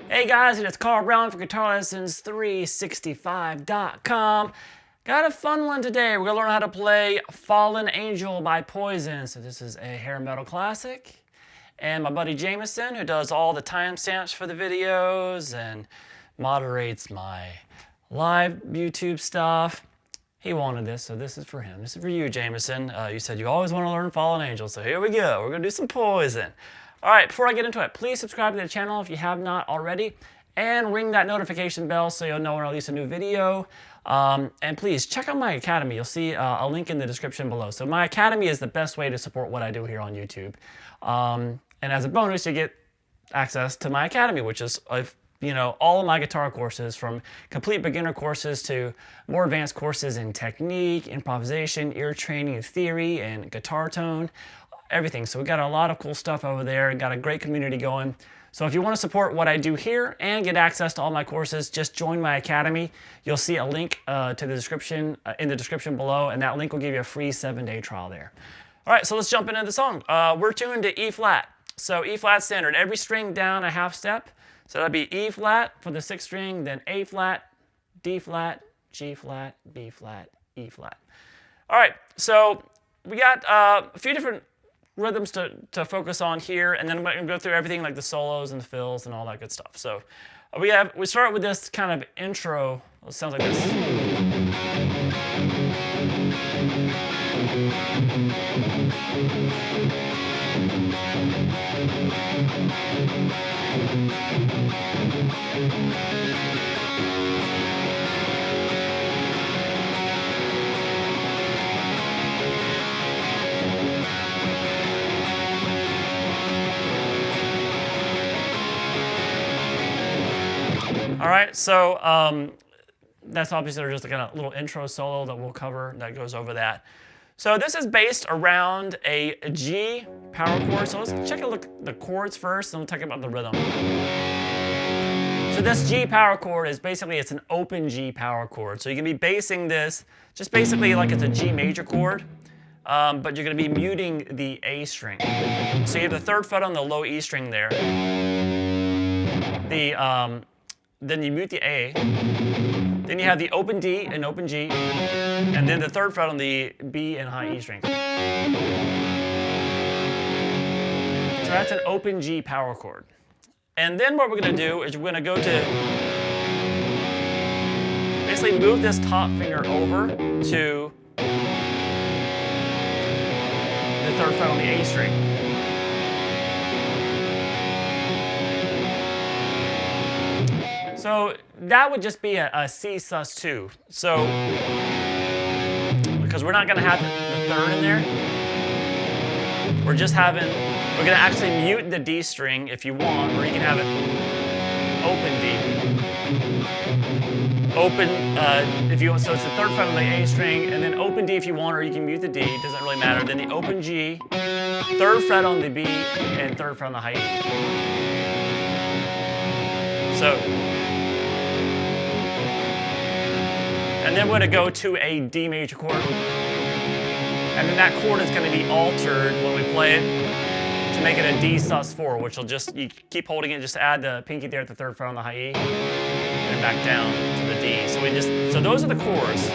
Hey guys, it's Carl Brown for GuitarLessons365.com. Got a fun one today. We're gonna learn how to play Fallen Angel by Poison. So this is a hair metal classic. And my buddy Jameson, who does all the timestamps for the videos and moderates my live YouTube stuff, he wanted this, so this is for him. This is for you, Jameson. You said you always want to learn Fallen Angel, so here we go. We're gonna do some Poison. All right, before I get into it, please subscribe to the channel if you have not already, and ring that notification bell so you'll know when I release a new video. And please check out my Academy. You'll see a link in the description below. So my Academy is the best way to support what I do here on YouTube. And as a bonus, you get access to my Academy, which is all of my guitar courses, from complete beginner courses to more advanced courses in technique, improvisation, ear training, theory, and guitar tone. Everything. So we got a lot of cool stuff over there. Got a great community going. So if you want to support what I do here and get access to all my courses, just join my Academy. You'll see a link to the description in the description below, and that link will give you a free 7-day trial there. All right, so let's jump into the song. We're tuned to E flat. So E flat standard. Every string down a half step. So that'll be E flat for the 6th string, then A flat, D flat, G flat, B flat, E flat. All right, so we got a few different rhythms to focus on here, and then we're going to go through everything like the solos and the fills and all that good stuff. So we start with this kind of intro. It sounds like this. All right, so that's obviously just a kind of little intro solo that we'll cover that goes over that. So this is based around a G power chord. So let's check a look at the chords first, and we'll talk about the rhythm. So this G power chord is basically, it's an open G power chord. So you can be basing this just basically like it's a G major chord, but you're going to be muting the A string. So you have the 3rd fret on the low E string there. Then you mute the A, then you have the open D and open G, and then the 3rd fret on the B and high E strings. So that's an open G power chord. And then what we're going to do is we're going to go to, basically move this top finger over to the 3rd fret on the A string. So that would just be a C sus2. So, because we're not going to have the 3rd in there, we're going to actually mute the D string if you want, or you can have it open D. Open, if you want, so it's the 3rd fret on the A string, and then open D if you want, or you can mute the D, it doesn't really matter. Then the open G, 3rd fret on the B, and 3rd fret on the high E. So, and then we're going to go to a D major chord. And then that chord is going to be altered when we play it to make it a D sus4, which will just, you keep holding it, just add the pinky there at the 3rd fret on the high E, and back down to the D. So those are the chords.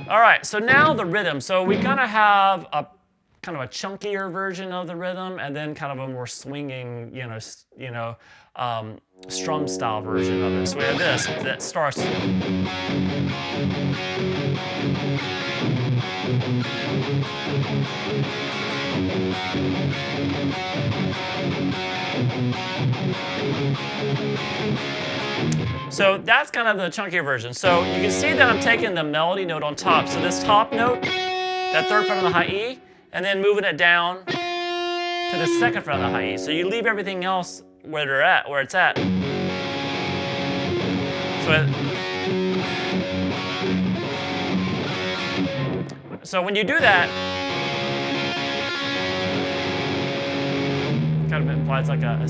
All right, so now the rhythm. So we kind of have a kind of a chunkier version of the rhythm, and then kind of a more swinging, strum style version of it. So we have this that starts. So that's kind of the chunkier version. So you can see that I'm taking the melody note on top. So this top note, that 3rd fret on the high E, and then moving it down to the second fret of the high E. So you leave everything else where it's at. So when you do that, kind of implies like a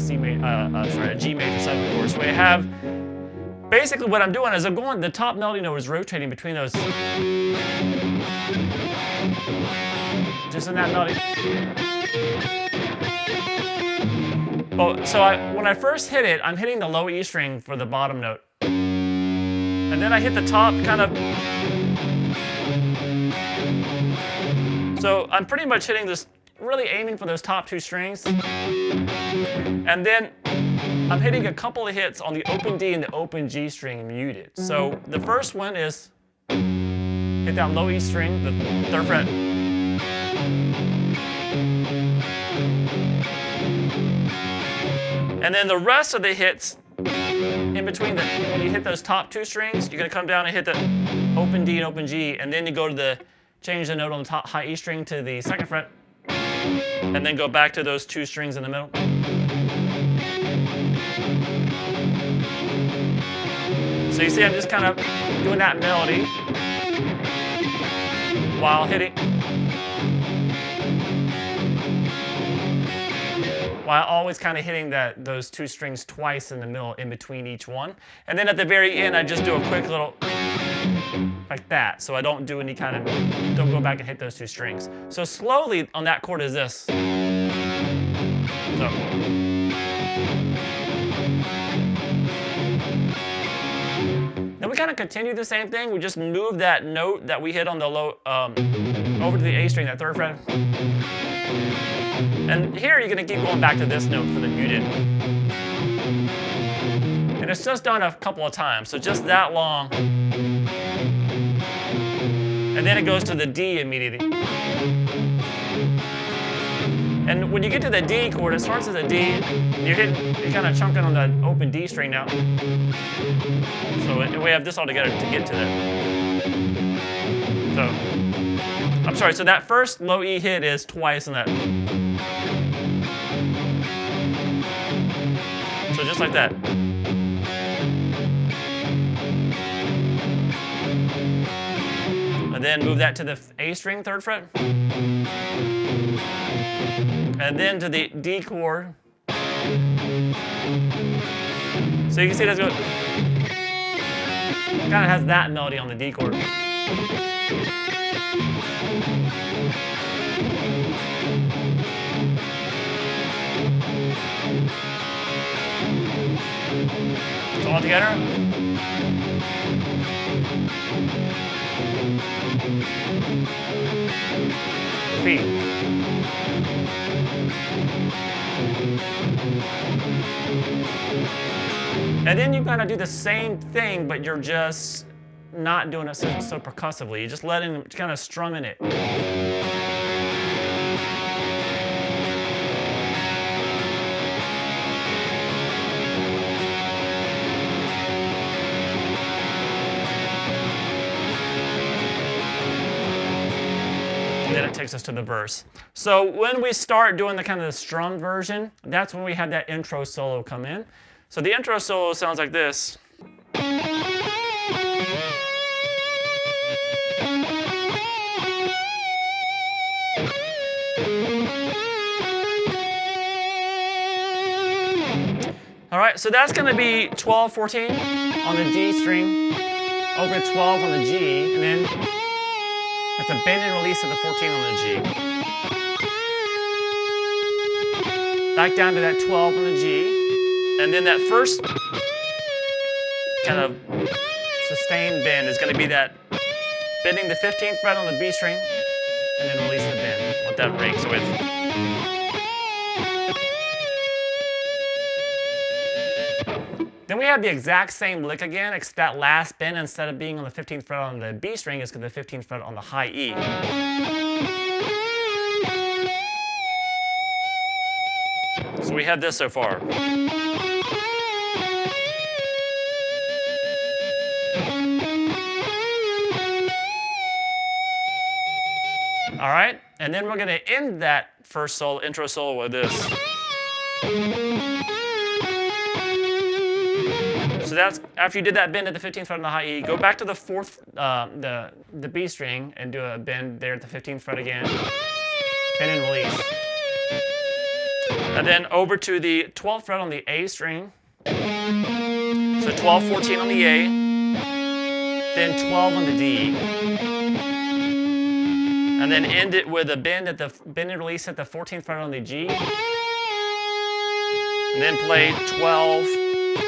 G major 7 chord. So we have, basically what I'm doing is I'm going, the top melody note is rotating between those, just in that melody. But so when I first hit it, I'm hitting the low E string for the bottom note. And then I hit the top kind of. So I'm pretty much hitting this, really aiming for those top 2 strings. And then I'm hitting a couple of hits on the open D and the open G string muted. So the first one is hit that low E string, the 3rd fret. And then the rest of the hits in between, when you hit those top 2 strings, you're going to come down and hit the open D and open G, and then you go to change the note on the top high E string to the 2nd fret, and then go back to those 2 strings in the middle. So you see I'm just kind of doing that melody while always kind of hitting those 2 strings twice in the middle in between each one. And then at the very end, I just do a quick little like that. So I don't do any kind of, don't go back and hit those 2 strings. So slowly on that chord is this. So. Then we kind of continue the same thing. We just move that note that we hit on the low, over to the A string, that 3rd fret. And here you're going to keep going back to this note for the muted. And it's just done a couple of times, so just that long. And then it goes to the D immediately. And when you get to the D chord, it starts as a D. You're kind of chunking on the open D string now. So we have this all together to get to that. So, I'm sorry, so that first low E hit is twice in that. So just like that. And then move that to the A string, 3rd fret. And then to the D chord. So you can see that's good. Kind of has that melody on the D chord. So all together. B. And then you kind of do the same thing, but you're just not doing it so percussively. You're just letting, kind of strumming it. And then it takes us to the verse. So when we start doing the kind of the strum version, that's when we have that intro solo come in. So the intro solo sounds like this. All right, so that's going to be 12, 14 on the D string, over 12 on the G, and then that's a bend and release of the 14 on the G. Back down to that 12 on the G. And then that first kind of sustained bend is going to be that bending the 15th fret on the B string and then release the bend, what that breaks with. Then we have the exact same lick again, except that last bend, instead of being on the 15th fret on the B string, is the 15th fret on the high E. So we have this so far. All right, and then we're gonna end that first solo, intro solo with this. So that's after you did that bend at the 15th fret on the high E. Go back to the fourth, the B string, and do a bend there at the 15th fret again. Bend and release. And then over to the 12th fret on the A string. So 12, 14 on the A, then 12 on the D. And then end it with a bend and release at the 14th fret on the G. And then play 12,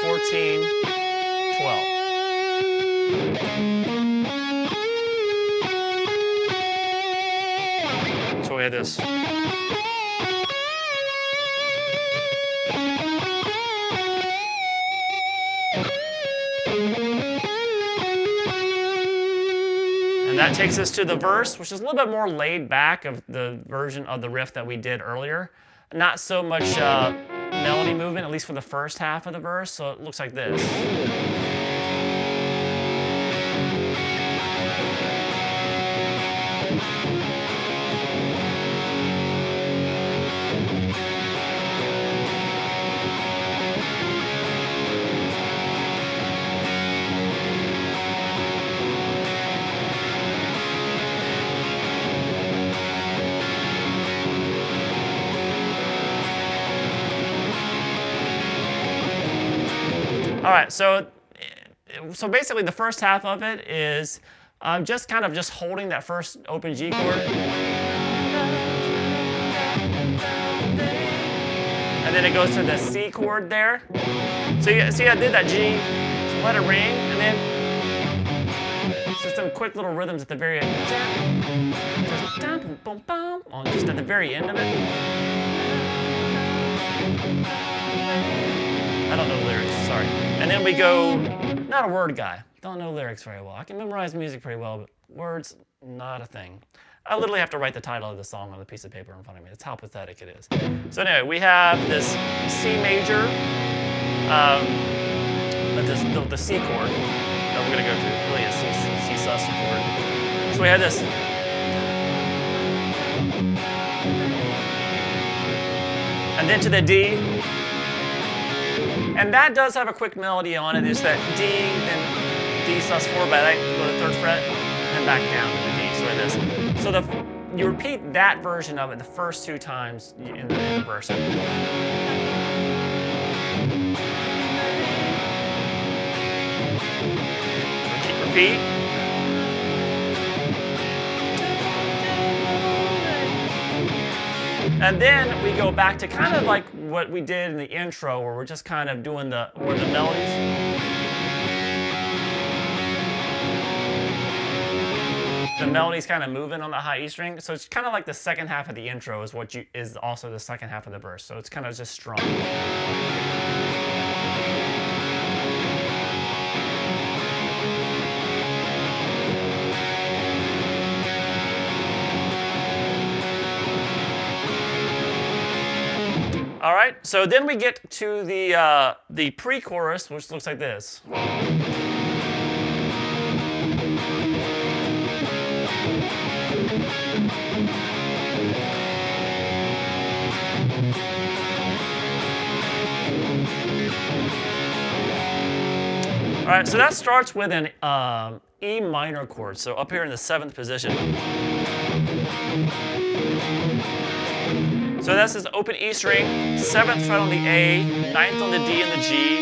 14, 12. So we have this. And that takes us to the verse, which is a little bit more laid back of the version of the riff that we did earlier. Not so much melody movement, at least for the first half of the verse, so it looks like this. All right, so basically the first half of it is just holding that first open G chord. And then it goes to the C chord there. So you see I did that G, so let it ring, and then just some quick little rhythms at the very end. Just at the very end of it. I don't know lyrics, sorry. And then we go, not a word guy. Don't know lyrics very well. I can memorize music pretty well, but words, not a thing. I literally have to write the title of the song on a piece of paper in front of me. That's how pathetic it is. So anyway, we have this C major, the C chord that we're gonna go to, really a C sus chord. So we have this. And then to the D. And that does have a quick melody on it. It's that D, then D sus4, but I go to the 3rd fret, and back down to the D. So like this. So you repeat that version of it the first 2 times in the verse. Repeat. And then we go back to kind of like what we did in the intro, where we're just kind of doing the melodies. The melody's kind of moving on the high E string, so it's kind of like the second half of the intro is also the second half of the verse. So it's kind of just strong. All right, so then we get to the pre-chorus, which looks like this. All right, so that starts with an E minor chord, so up here in the 7th position. So that's this open E string, 7th fret on the A, 9th on the D and the G,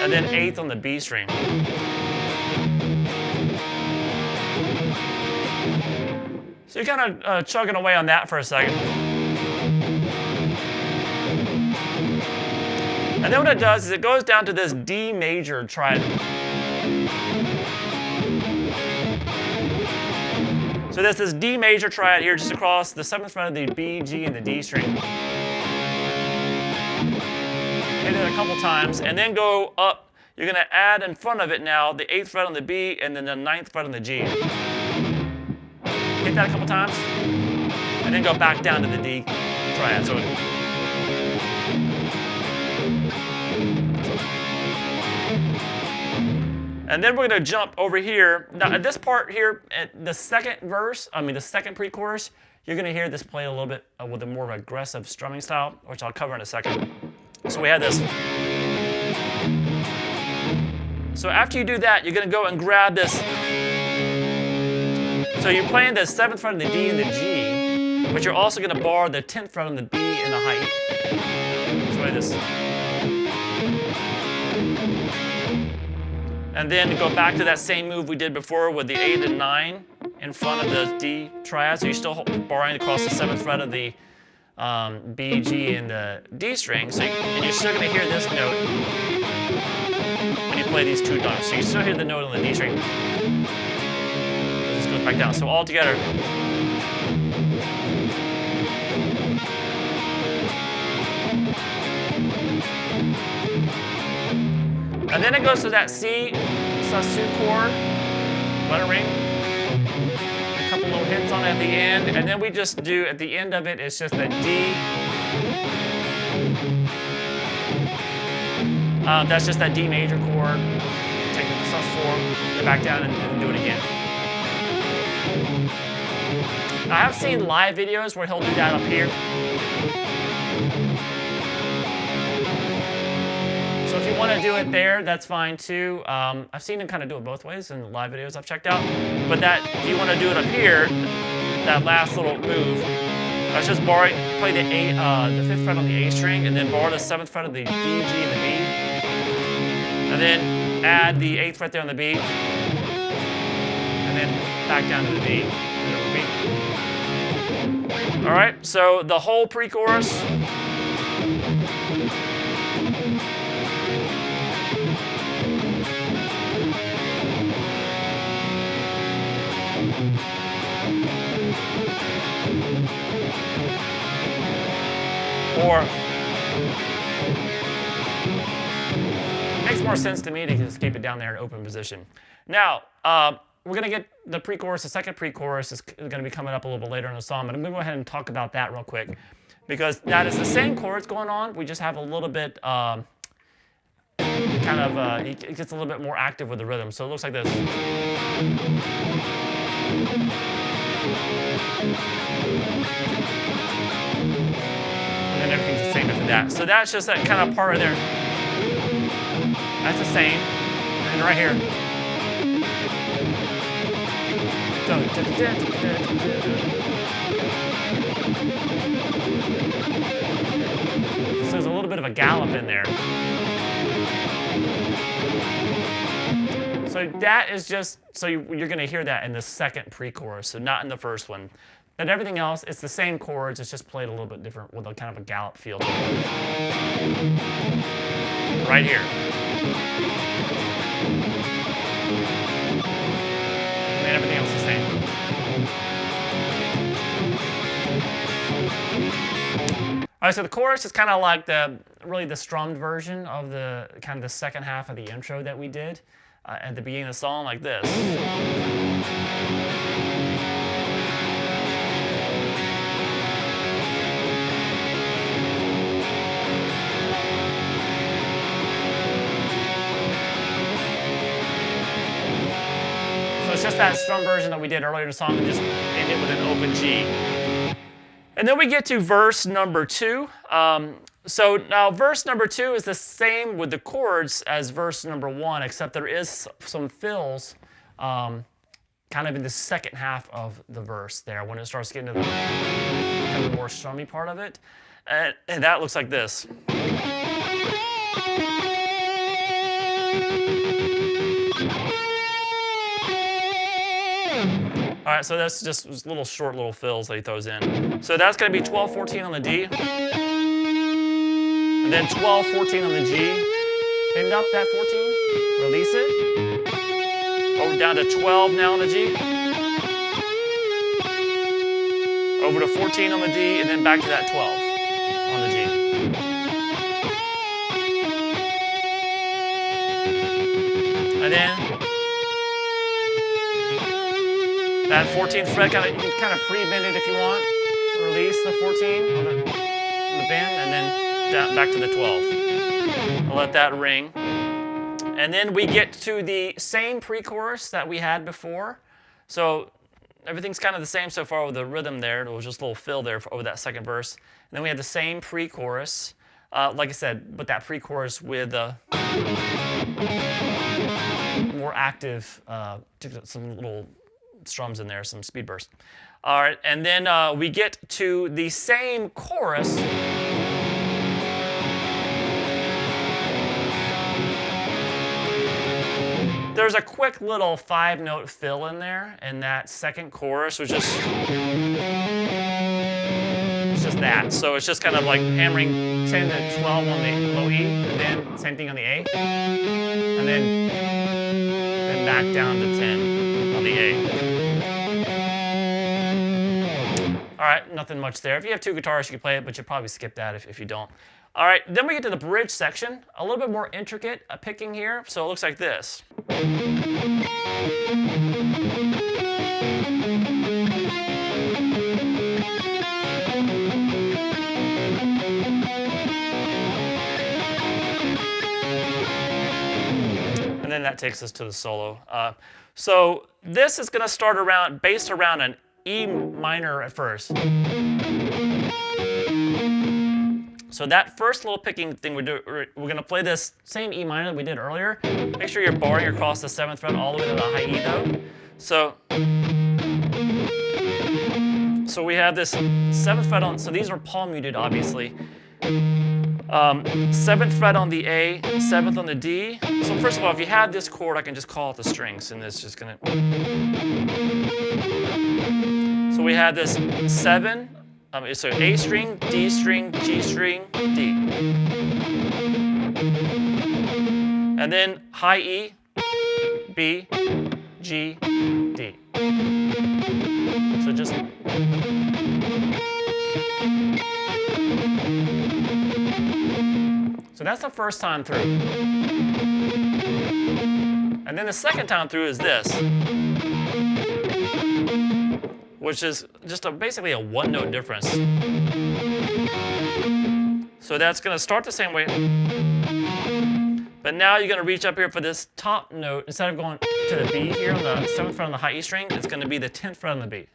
and then 8th on the B string. So you're kind of chugging away on that for a second. And then what it does is it goes down to this D major triad. So there's this D major triad here just across the 7th fret of the B, G, and the D string. Hit it a couple times, and then go up. You're going to add in front of it now the 8th fret on the B, and then the 9th fret on the G. Hit that a couple times, and then go back down to the D triad. So and then we're going to jump over here. Now, at this part here, at the second verse, the second pre-chorus, you're going to hear this played a little bit with a more aggressive strumming style, which I'll cover in a second. So we have this. So after you do that, you're going to go and grab this. So you're playing the 7th fret of the D and the G, but you're also going to borrow the 10th fret on the B and the high E. So play this. And then go back to that same move we did before with the 8 and 9 in front of the D triad. So you're still borrowing across the 7th fret of the B, G, and the D string. So and you're still going to hear this note when you play these two notes. So you still hear the note on the D string. It just goes back down. So all together. And then it goes to that C sus2 chord, let it ring. A couple little hits on it at the end, and then we just do, at the end of it, it's just a D. That's just that D major chord. Take the sus4, go back down and do it again. I have seen live videos where he'll do that up here. So if you want to do it there, that's fine too. I've seen him kind of do it both ways in the live videos I've checked out. But that, if you want to do it up here, that last little move, let's just borrow, play the 5th fret on the A string, and then borrow the 7th fret of the D, G, and the B, and then add the 8th fret there on the B, and then back down to the D. All right, so the whole pre-chorus. Or makes more sense to me to just keep it down there in open position. Now, we're going to get the pre-chorus. The second pre-chorus is going to be coming up a little bit later in the song, but I'm going to go ahead and talk about that real quick because that is the same chords going on. We just have a little bit it gets a little bit more active with the rhythm. So it looks like this. And everything's the same after that. So that's just that kind of part right there. That's the same. And right here. So there's a little bit of a gallop in there. So that is just, so you're going to hear that in the second pre-chorus, so not in the first one. And everything else, it's the same chords, it's just played a little bit different with a kind of a gallop feel to it. Right here. And everything else is the same. All right, so the chorus is kind of like really the strummed version of the kind of the second half of the intro that we did at the beginning of the song, like this. So it's just that strum version that we did earlier in the song and just end it with an open G. And then we get to verse number 2. So now verse number 2 is the same with the chords as verse number 1, except there is some fills kind of in the second half of the verse there when it starts getting to the kind of the more strummy part of it. And that looks like this. All right, so that's just little short little fills that he throws in. So that's going to be 12-14 on the D. And then 12-14 on the G. Bend up that 14. Release it. Over down to 12 now on the G. Over to 14 on the D, and then back to that 12 on the G. And then that 14th fret, you can kind of pre-bend it if you want. Release the 14 on the bend, and then down, back to the 12. I'll let that ring. And then we get to the same pre-chorus that we had before. So everything's kind of the same so far with the rhythm there. There was just a little fill there over that second verse. And then we have the same pre-chorus. Like I said, but that pre-chorus with more active, some little strums in there, some speed bursts. All right, and then we get to the same chorus. There's a quick little 5-note fill in there, and that second chorus was just that. So it's just kind of like hammering 10 to 12 on the low E, and then same thing on the A, and then back down to 10 on the A. All right, nothing much there. If you have 2 guitars, you can play it, but you'll probably skip that if you don't. All right, then we get to the bridge section, a little bit more intricate picking here. So it looks like this. And then that takes us to the solo. So this is going to start based around an E minor at first. So that first little picking thing we're going to play this same E minor that we did earlier. Make sure you're barring across the 7th fret all the way to the high E though. So we have this 7th fret on, so these are palm muted obviously. 7th fret on the A, 7th on the D. So first of all, if you have this chord, I can just call it the strings, and it's just gonna. So we have this 7. So A string, D string, G string, D. And then high E, B, G, D. So just. So that's the first time through. And then the second time through is this, which is just basically a 1-note difference. So that's going to start the same way. But now you're going to reach up here for this top note. Instead of going to the B here on the 7th fret on the high E string, it's going to be the 10th fret on the B.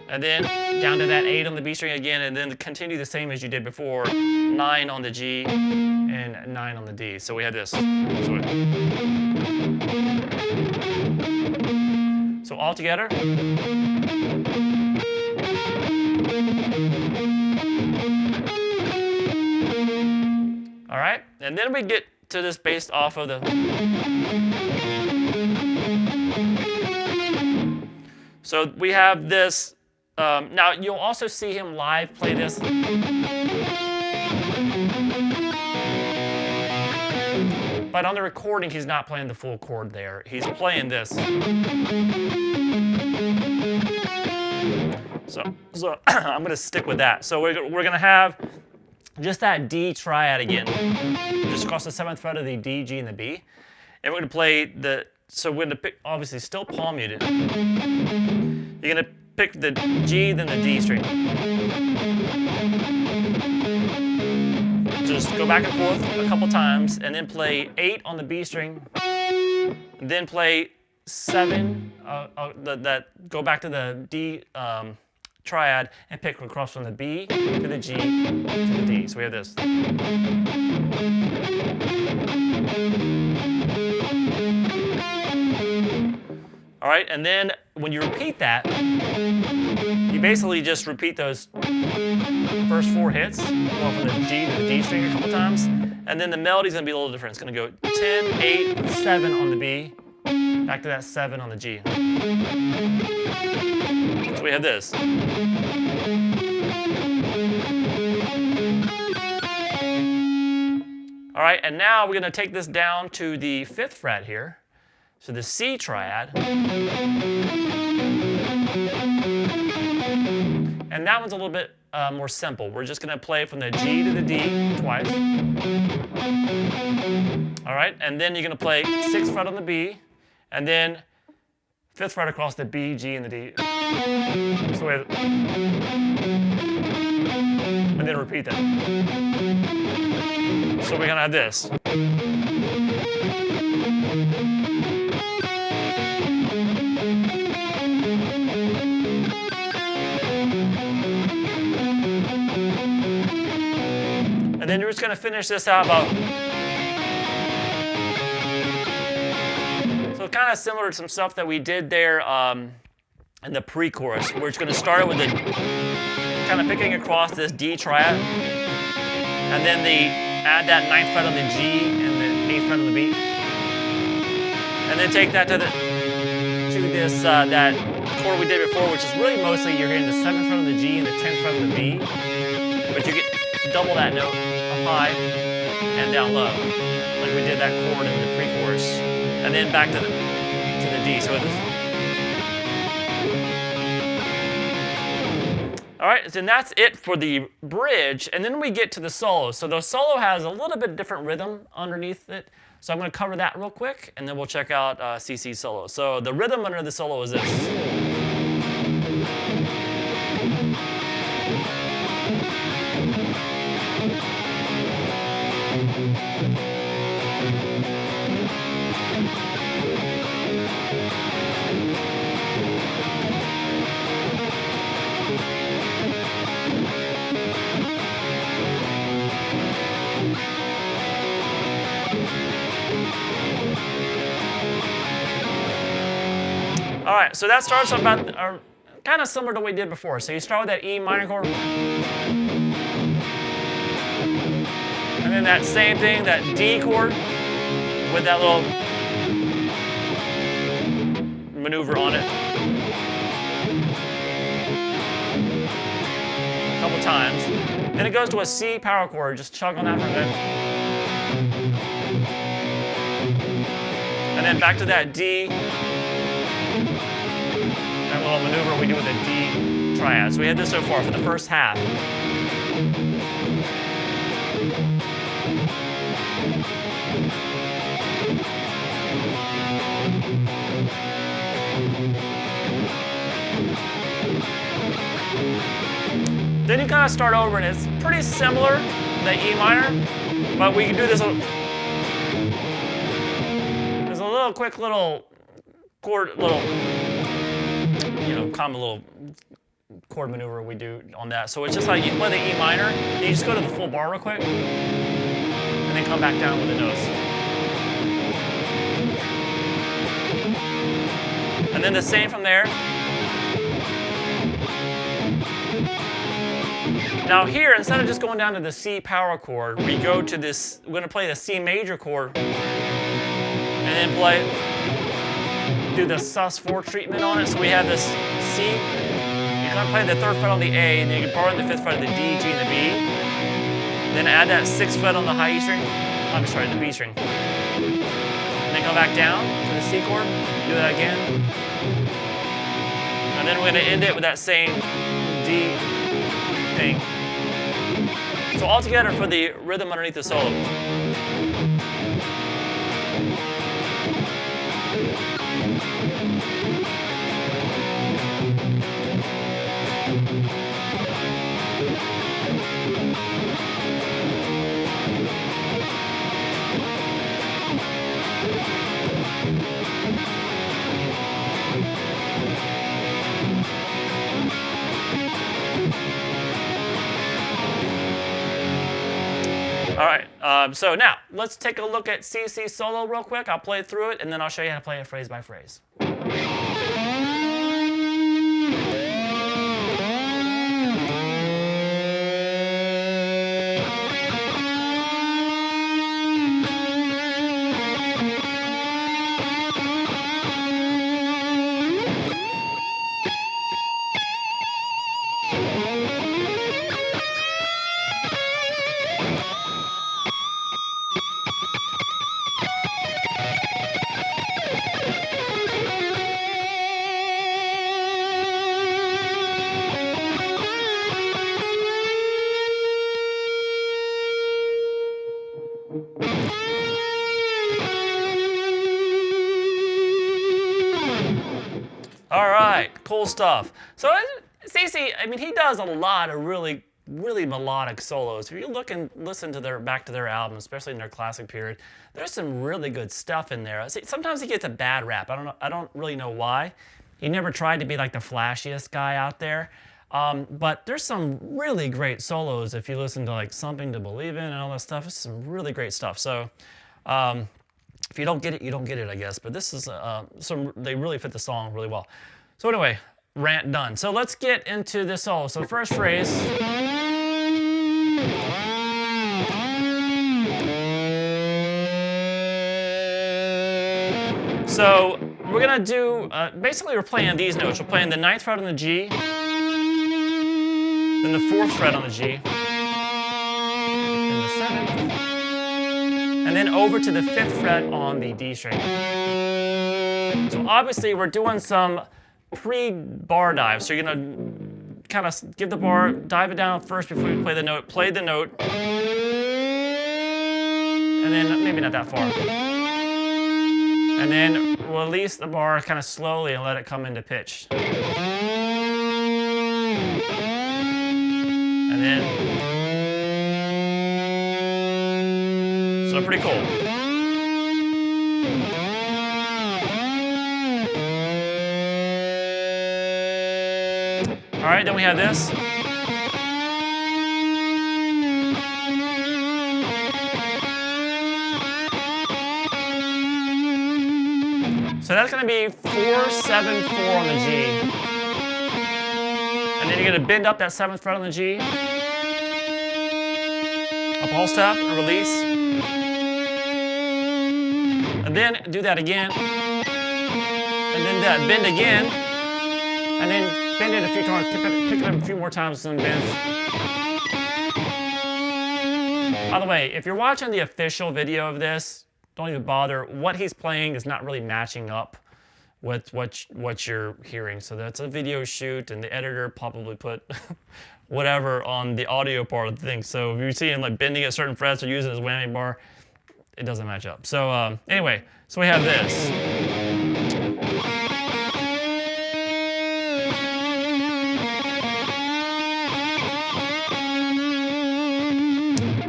And then down to that 8 on the B string again, and then continue the same as you did before. 9 on the G and 9 on the D. So we have this. So all together. All right, and then we get to this based off of the. So we have this. Now you'll also see him live play this. But on the recording, he's not playing the full chord there. He's playing this. So I'm going to stick with that. So we're going to have just that D triad again, just across the 7th fret of the D, G, and the B. And we're going to play the, so we're going to pick, obviously still palm muted. You're going to pick the G, then the D string. Just go back and forth a couple times, and then play 8 on the B string. And then play 7, go back to the D triad, and pick across from the B to the G to the D. So we have this. All right, and then when you repeat that, you basically just repeat those first 4 hits, going from the G to the D string a couple times, and then the melody's gonna be a little different. It's gonna go 10, 8, 7 on the B, back to that 7 on the G. So we have this. All right, and now we're gonna take this down to the 5th fret here. So the C triad. And that one's a little bit more simple. We're just going to play from the G to the D twice. All right, and then you're going to play 6th fret on the B, and then 5th fret across the B, G, and the D. So we have, and then repeat that. So we're going to have this. we're just going to finish this out about. So kind of similar to some stuff that we did there in the pre-chorus. We're just going to start with the kind of picking across this D triad, and then add that 9th fret on the G and the 8th fret on the B, and then take that to this that chord we did before, which is really mostly you're hearing the 7th fret on the G and the 10th fret on the B, but you get double that note up high and down low, like we did that chord in the pre-chorus, and then back to the D. So all right, then that's it for the bridge, and then we get to the solo. So the solo has a little bit different rhythm underneath it. So I'm going to cover that real quick, and then we'll check out CC's solo. So the rhythm under the solo is this. All right, so that starts about kind of similar to what we did before. So you start with that E minor chord, and then that same thing, that D chord with that little maneuver on it a couple times. Then it goes to a C power chord. Just chug on that for a bit, and then back to that D. That little maneuver we do with the D triad. So we had this so far for the first half. Then you kind of start over, and it's pretty similar to the E minor, but we can do this. There's a little quick little chord, common little chord maneuver we do on that. So it's just like you play the E minor, and you just go to the full bar real quick, and then come back down with the notes. And then the same from there. Now here, instead of just going down to the C power chord, we go to this, we're going to play the C major chord, and then do the sus4 treatment on it. So we have this C, you're going to play the 3rd fret on the A, and then you can borrow the 5th fret of the D, G, and the B. Then add that 6th fret on the high E string, the B string. And then go back down to the C chord, do that again. And then we're going to end it with that same D thing. So all together for the rhythm underneath the solo. All right, so now let's take a look at CC solo real quick. I'll play through it, and then I'll show you how to play it phrase by phrase. All right, cool stuff. So CC, I mean, he does a lot of really melodic solos. If you look and listen to back to their album, especially in their classic period, there's some really good stuff in there. See, sometimes he gets a bad rap. I don't really know why. He never tried to be like the flashiest guy out there. But there's some really great solos if you listen to like Something to Believe In and all that stuff. It's some really great stuff. So if you don't get it, you don't get it, I guess. But this is they really fit the song really well. So anyway, rant done. So let's get into this solo. So first phrase. So we're gonna do, basically we're playing these notes. We're playing the 9th fret on the G, then the 4th fret on the G, then the 7th, and then over to the 5th fret on the D string. So obviously we're doing some pre-bar dive. So you're gonna kind of give the bar, dive it down first before you play the note, and then maybe not that far. And then release the bar kind of slowly and let it come into pitch. And then, so pretty cool. All right, then we have this. So that's going to be 4, 7, 4 on the G. And then you're going to bend up that 7th fret on the G. Up whole step and release. And then do that again. And then that bend again. And then bend it a few times, pick it up a few more times and bend. By the way, if you're watching the official video of this, don't even bother. What he's playing is not really matching up with what you're hearing. So that's a video shoot, and the editor probably put whatever on the audio part of the thing. So if you see him like bending at certain frets or using his whammy bar, it doesn't match up. So anyway, so we have this.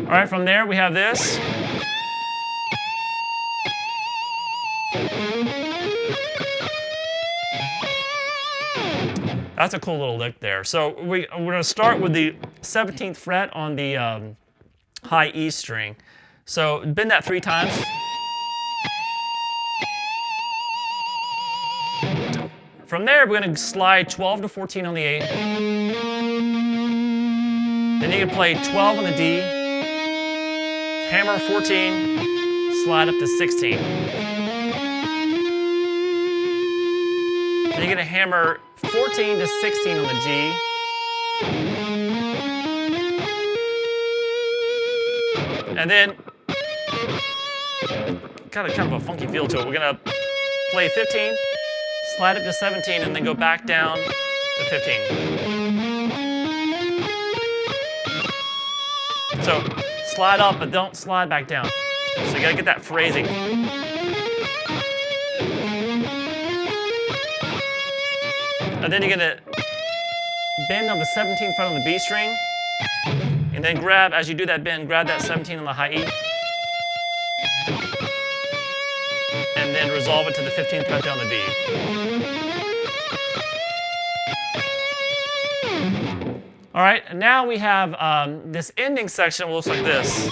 All right, from there we have this. That's a cool little lick there. So we're going to start with the 17th fret on the high E string. So bend that 3 times. From there, we're going to slide 12 to 14 on the A. Then you can play 12 on the D, hammer 14, slide up to 16. Then you're going to hammer 14 to 16 on the G. And then, got kind of a funky feel to it. We're going to play 15, slide up to 17, and then go back down to 15. So slide up, but don't slide back down. So you got to get that phrasing. And then you're going to bend on the 17th fret on the B string. And then grab, as you do that bend, grab that 17 on the high E. And then resolve it to the 15th fret down the D. All right, and now we have this ending section looks like this.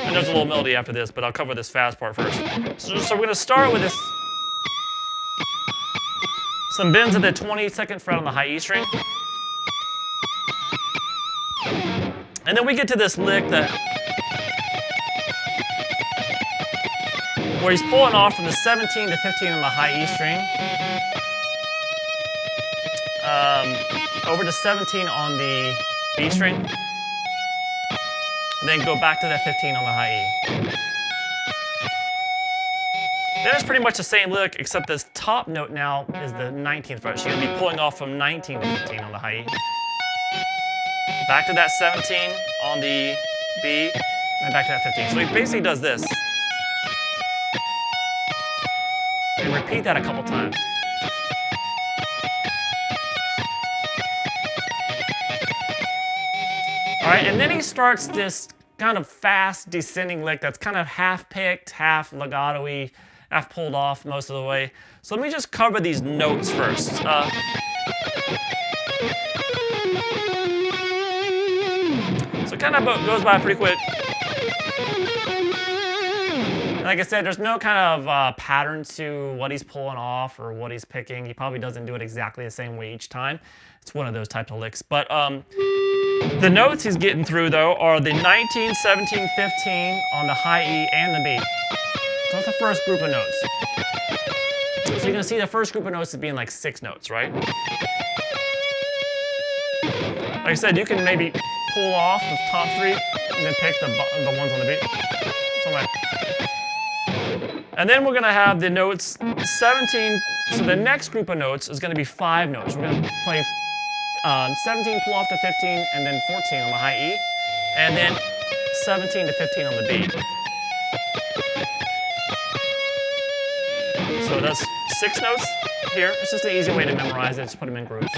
And there's a little melody after this, but I'll cover this fast part first. So we're going to start with this. Some bends at the 22nd fret on the high E string. And then we get to this lick that where he's pulling off from the 17 to 15 on the high E string. Over to 17 on the B string. And then go back to that 15 on the high E. Then it's pretty much the same lick, except this top note now is the 19th fret. She's going to be pulling off from 19 to 15 on the high E. Back to that 17 on the B, and then back to that 15. So he basically does this. And repeat that a couple times. All right, and then he starts this kind of fast descending lick that's kind of half picked, half legato-y, half pulled off most of the way. So let me just cover these notes first. So it kind of goes by pretty quick. Like I said, there's no kind of pattern to what he's pulling off or what he's picking. He probably doesn't do it exactly the same way each time. It's one of those types of licks. But the notes he's getting through, though, are the 19, 17, 15 on the high E and the B. So that's the first group of notes. So you're going to see the first group of notes as being like 6 notes, right? Like I said, you can maybe pull off the top 3 and then pick the ones on the B. Something like that. And then we're going to have the notes 17. So the next group of notes is going to be 5 notes. We're going to play 17, pull off to 15, and then 14 on the high E, and then 17 to 15 on the B. So that's 6 notes here. It's just an easy way to memorize it. Just put them in groups.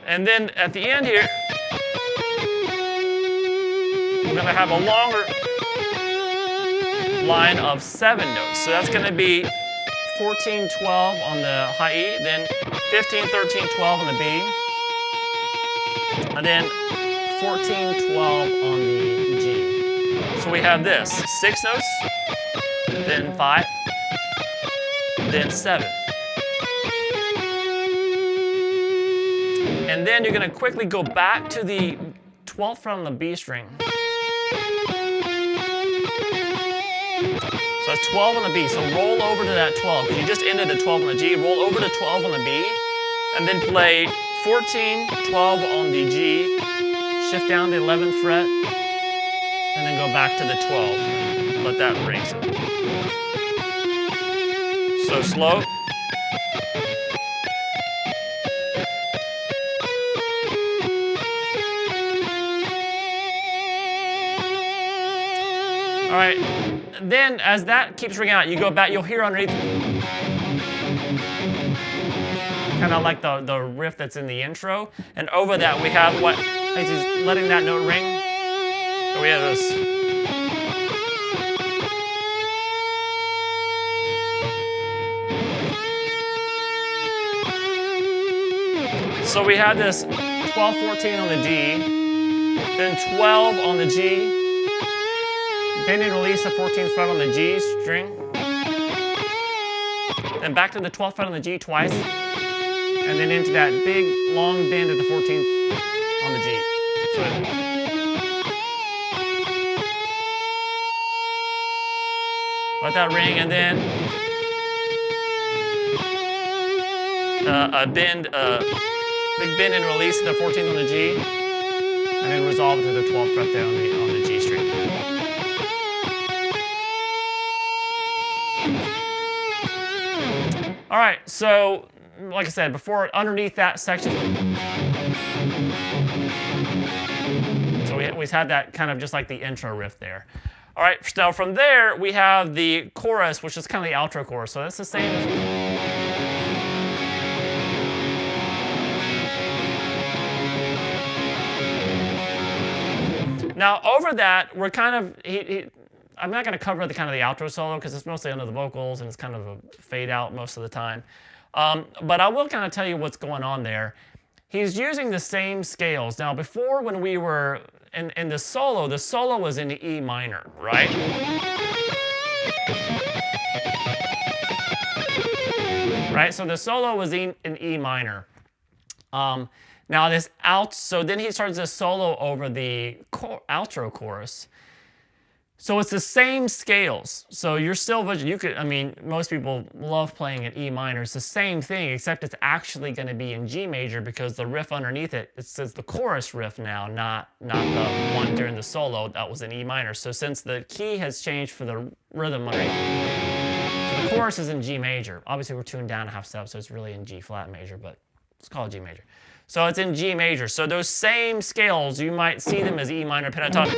And then at the end here, we're going to have a longer line of 7 notes. So that's going to be 14, 12 on the high E, then 15, 13, 12 on the B, and then 14, 12 on the G. So we have this, 6 notes, then 5, then 7. And then you're going to quickly go back to the 12th fret on the B string. So that's 12 on the B, so roll over to that 12. You just ended the 12 on the G, roll over to 12 on the B, and then play 14, 12 on the G, shift down the 11th fret, and then go back to the 12. Let that ring. So slow. All right. Then, as that keeps ringing out, you go back, you'll hear underneath, kind of like the riff that's in the intro. And over that, we have what, he's letting that note ring. So we have this. So we have this 12, 14 on the D, then 12 on the G, bend and release the 14th fret on the G string, then back to the 12th fret on the G twice, and then into that big long bend at the 14th on the G. So let that ring, and then a bend, big bend and release at the 14th on the G, and then resolve to the 12th fret there on the G string. All right, so like I said before, underneath that section, so we had that kind of just like the intro riff there. All right, so from there we have the chorus, which is kind of the outro chorus. So that's the same. Now over that, we're kind of, I'm not going to cover the kind of the outro solo because it's mostly under the vocals and it's kind of a fade out most of the time. But I will kind of tell you what's going on there. He's using the same scales. Now before, when we were in the solo was in E minor, right? Right, so the solo was in E minor. Now this so then he starts this solo over the outro chorus. So it's the same scales. So you're still, I mean, most people love playing at E minor. It's the same thing, except it's actually going to be in G major because the riff underneath it, it says the chorus riff now, not the one during the solo that was in E minor. So since the key has changed for the rhythm underneath, so the chorus is in G major. Obviously we're tuned down a half step, so it's really in G flat major, but let's call it G major. So it's in G major. So those same scales, you might see them as E minor pentatonic.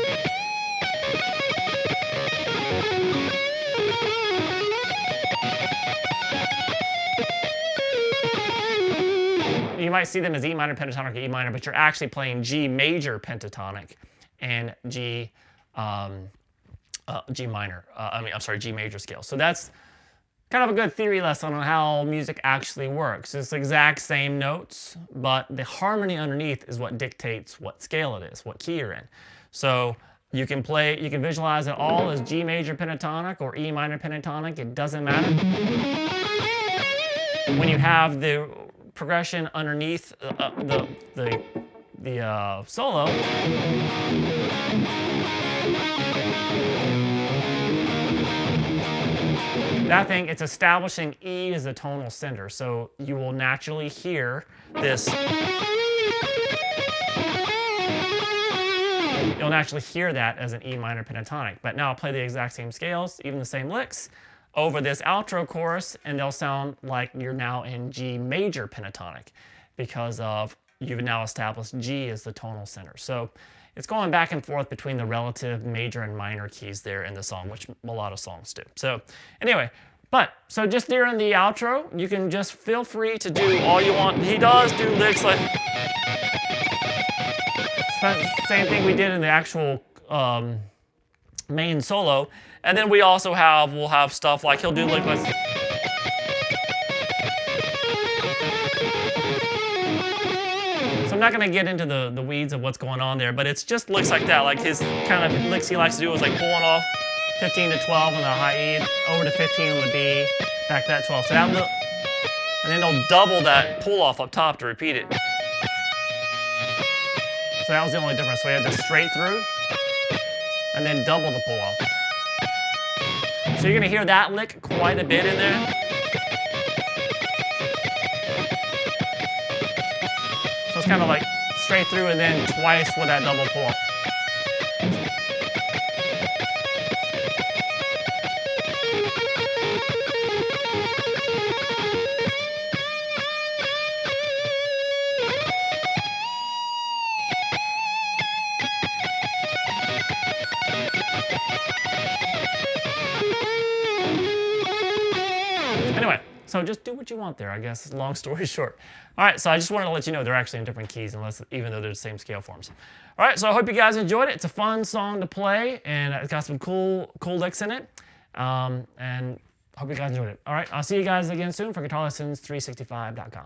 You you might see them as E minor pentatonic or E minor, but you're actually playing G major pentatonic and G minor. G major scale. So that's kind of a good theory lesson on how music actually works. It's the exact same notes, but the harmony underneath is what dictates what scale it is, what key you're in. So you can visualize it all as G major pentatonic or E minor pentatonic. It doesn't matter. When you have the progression underneath the solo, that thing, it's establishing E as the tonal center. So you will naturally hear this. You'll naturally hear that as an E minor pentatonic. But now I'll play the exact same scales, even the same licks, over this outro chorus, and they'll sound like you're now in G major pentatonic because of you've now established G as the tonal center. So it's going back and forth between the relative major and minor keys there in the song, which a lot of songs do. So anyway, so just during the outro, you can just feel free to do all you want. He does do licks like same thing we did in the actual main solo. And then we'll have stuff like he'll do licks like. So I'm not going to get into the weeds of what's going on there, but it's just licks like that. Like his kind of licks he likes to do is like pulling off 15 to 12 on the high E, over to 15 on the B, back to that 12. So and then they'll double that pull off up top to repeat it. So that was the only difference. So we had the straight through, and then double the pull off. So you're going to hear that lick quite a bit in there. So it's kind of like straight through and then twice with that double pull off. Anyway, so just do what you want there, I guess, long story short. All right, so I just wanted to let you know they're actually in different keys, even though they're the same scale forms. All right, so I hope you guys enjoyed it. It's a fun song to play, and it's got some cool licks in it. And hope you guys enjoyed it. All right, I'll see you guys again soon for guitarlessons365.com.